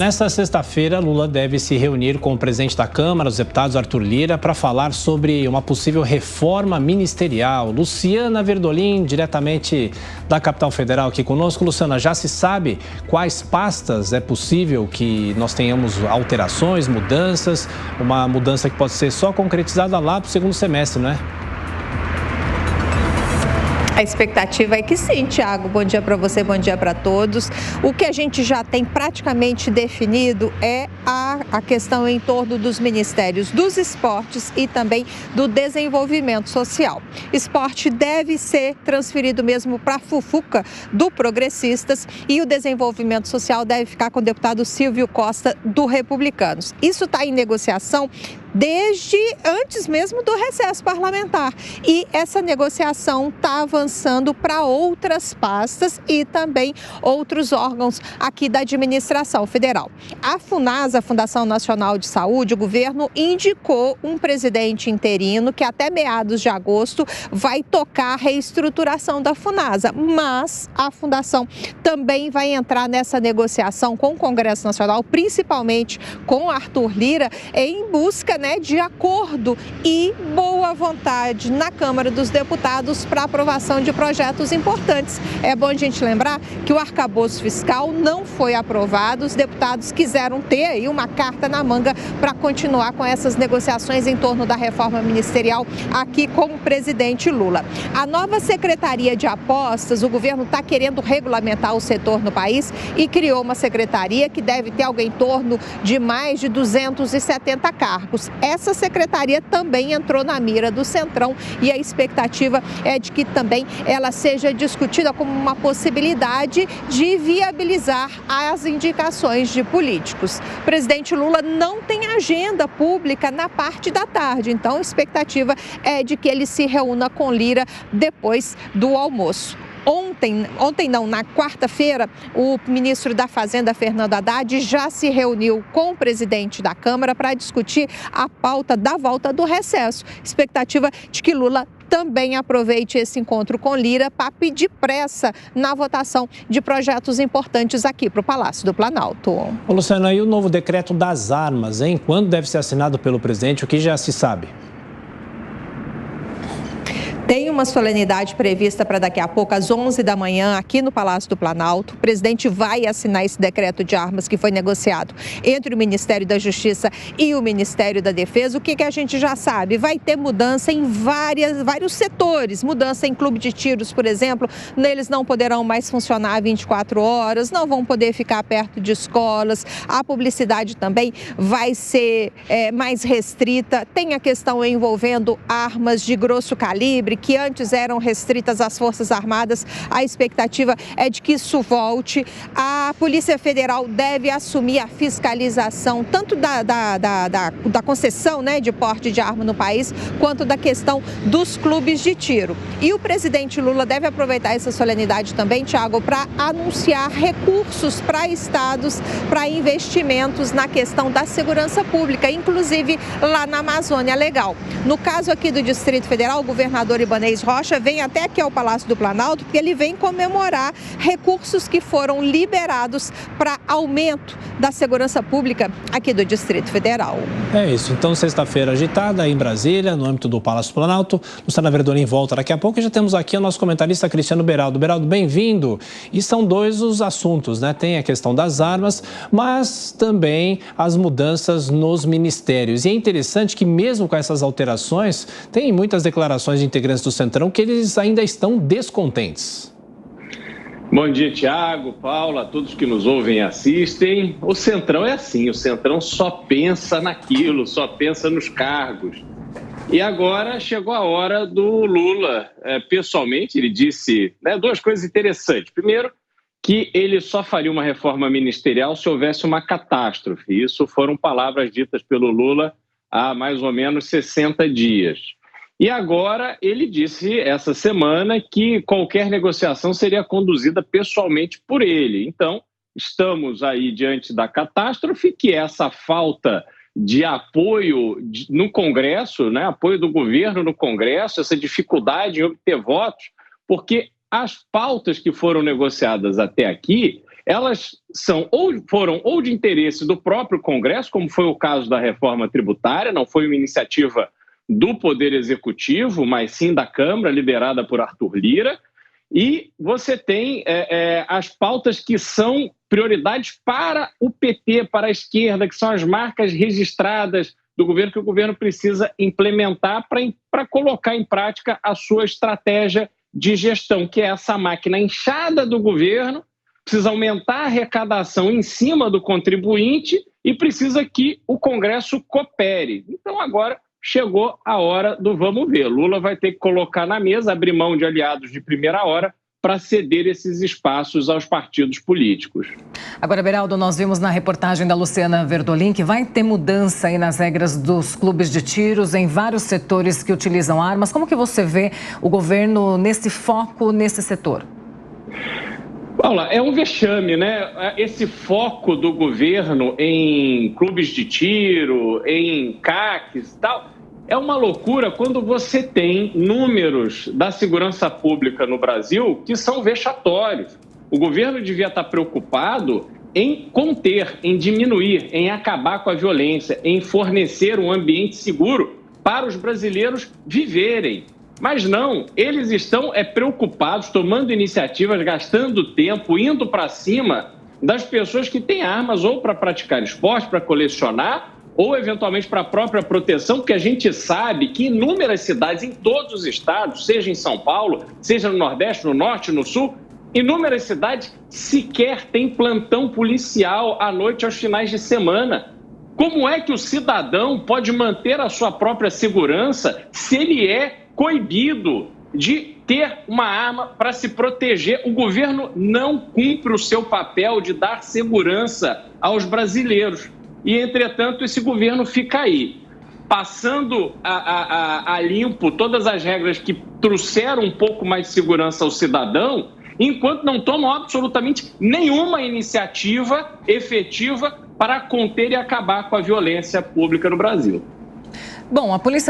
Nesta sexta-feira, Lula deve se reunir com o presidente da Câmara, os deputados Arthur Lira, para falar sobre uma possível reforma ministerial. Luciana Verdolim, diretamente da capital federal, aqui conosco. Luciana, já se sabe quais pastas é possível que nós tenhamos alterações, mudanças, uma mudança que pode ser só concretizada lá para o segundo semestre, não é? A expectativa é que sim, Tiago. Bom dia para você, bom dia para todos. O que a gente já tem praticamente definido é a questão em torno dos ministérios dos esportes e também do desenvolvimento social. Esporte deve ser transferido mesmo para a Fufuca do Progressistas e o desenvolvimento social deve ficar com o deputado Silvio Costa do Republicanos. Isso está em negociação desde antes mesmo do recesso parlamentar. E essa negociação está avançando para outras pastas e também outros órgãos aqui da administração federal. A FUNASA, a Fundação Nacional de Saúde, o governo indicou um presidente interino que até meados de agosto vai tocar a reestruturação da FUNASA, mas a fundação também vai entrar nessa negociação com o Congresso Nacional, principalmente com Arthur Lira, em busca de acordo e boa vontade na Câmara dos Deputados para aprovação de projetos importantes. É bom a gente lembrar que o arcabouço fiscal não foi aprovado, os deputados quiseram ter aí uma carta na manga para continuar com essas negociações em torno da reforma ministerial aqui com o presidente Lula. A nova Secretaria de Apostas, o governo está querendo regulamentar o setor no país e criou uma secretaria que deve ter algo em torno de mais de 270 cargos. Essa secretaria também entrou na mira do Centrão e a expectativa é de que também ela seja discutida como uma possibilidade de viabilizar as indicações de políticos. O presidente Lula não tem agenda pública na parte da tarde, então a expectativa é de que ele se reúna com Lira depois do almoço. Na quarta-feira, o ministro da Fazenda, Fernando Haddad, já se reuniu com o presidente da Câmara para discutir a pauta da volta do recesso. Expectativa de que Lula também aproveite esse encontro com Lira para pedir pressa na votação de projetos importantes aqui para o Palácio do Planalto. Ô, Luciana, e o novo decreto das armas, hein? Quando deve ser assinado pelo presidente? O que já se sabe? Tem uma solenidade prevista para daqui a pouco, às 11 da manhã, aqui no Palácio do Planalto. O presidente vai assinar esse decreto de armas que foi negociado entre o Ministério da Justiça e o Ministério da Defesa. O que a gente já sabe? Vai ter mudança em vários setores. Mudança em clube de tiros, por exemplo. Eles não poderão mais funcionar 24 horas, não vão poder ficar perto de escolas. A publicidade também vai ser mais restrita. Tem a questão envolvendo armas de grosso calibre, que antes eram restritas às Forças Armadas. A expectativa é de que isso volte. A Polícia Federal deve assumir a fiscalização tanto da concessão de porte de arma no país, quanto da questão dos clubes de tiro. E o presidente Lula deve aproveitar essa solenidade também, Tiago, para anunciar recursos para estados, para investimentos na questão da segurança pública, inclusive lá na Amazônia Legal. No caso aqui do Distrito Federal, o governador Ibanez Rocha vem até aqui ao Palácio do Planalto porque ele vem comemorar recursos que foram liberados para aumento da segurança pública aqui do Distrito Federal. É isso. Então, sexta-feira agitada em Brasília, no âmbito do Palácio do Planalto. Luciana Verdolim volta daqui a pouco e já temos aqui o nosso comentarista Cristiano Beraldo. Beraldo, bem-vindo. E são dois os assuntos, né? Tem a questão das armas, mas também as mudanças nos ministérios. E é interessante que mesmo com essas alterações, tem muitas declarações de integrantes do Centrão que eles ainda estão descontentes. Bom dia, Tiago, Paula, a todos que nos ouvem e assistem. O Centrão é assim, o Centrão só pensa naquilo, só pensa nos cargos. E agora chegou a hora do Lula. Pessoalmente, ele disse duas coisas interessantes. Primeiro, que ele só faria uma reforma ministerial se houvesse uma catástrofe. Isso foram palavras ditas pelo Lula há mais ou menos 60 dias. E agora ele disse essa semana que qualquer negociação seria conduzida pessoalmente por ele. Então, estamos aí diante da catástrofe, que é essa falta de apoio no Congresso, apoio do governo no Congresso, essa dificuldade em obter votos, porque as pautas que foram negociadas até aqui, elas foram ou de interesse do próprio Congresso, como foi o caso da reforma tributária, não foi uma iniciativa do Poder Executivo, mas sim da Câmara, liderada por Arthur Lira. E você tem as pautas que são prioridades para o PT, para a esquerda, que são as marcas registradas do governo, que o governo precisa implementar para colocar em prática a sua estratégia de gestão, que é essa máquina inchada do governo, precisa aumentar a arrecadação em cima do contribuinte e precisa que o Congresso coopere. Então agora chegou a hora do vamos ver. Lula vai ter que colocar na mesa, abrir mão de aliados de primeira hora para ceder esses espaços aos partidos políticos. Agora, Beraldo, nós vimos na reportagem da Luciana Verdolim que vai ter mudança aí nas regras dos clubes de tiros em vários setores que utilizam armas. Como que você vê o governo nesse foco, nesse setor? Paula, é um vexame, né? Esse foco do governo em clubes de tiro, em CACs e tal, é uma loucura quando você tem números da segurança pública no Brasil que são vexatórios. O governo devia estar preocupado em conter, em diminuir, em acabar com a violência, em fornecer um ambiente seguro para os brasileiros viverem. Mas não, eles estão preocupados, tomando iniciativas, gastando tempo, indo para cima das pessoas que têm armas ou para praticar esporte, para colecionar, ou eventualmente para a própria proteção, porque a gente sabe que inúmeras cidades em todos os estados, seja em São Paulo, seja no Nordeste, no Norte, no Sul, inúmeras cidades sequer têm plantão policial à noite aos finais de semana. Como é que o cidadão pode manter a sua própria segurança se ele é coibido de ter uma arma para se proteger? O governo não cumpre o seu papel de dar segurança aos brasileiros. E, entretanto, esse governo fica aí, passando a limpo todas as regras que trouxeram um pouco mais de segurança ao cidadão, enquanto não tomam absolutamente nenhuma iniciativa efetiva para conter e acabar com a violência pública no Brasil. Bom, a polícia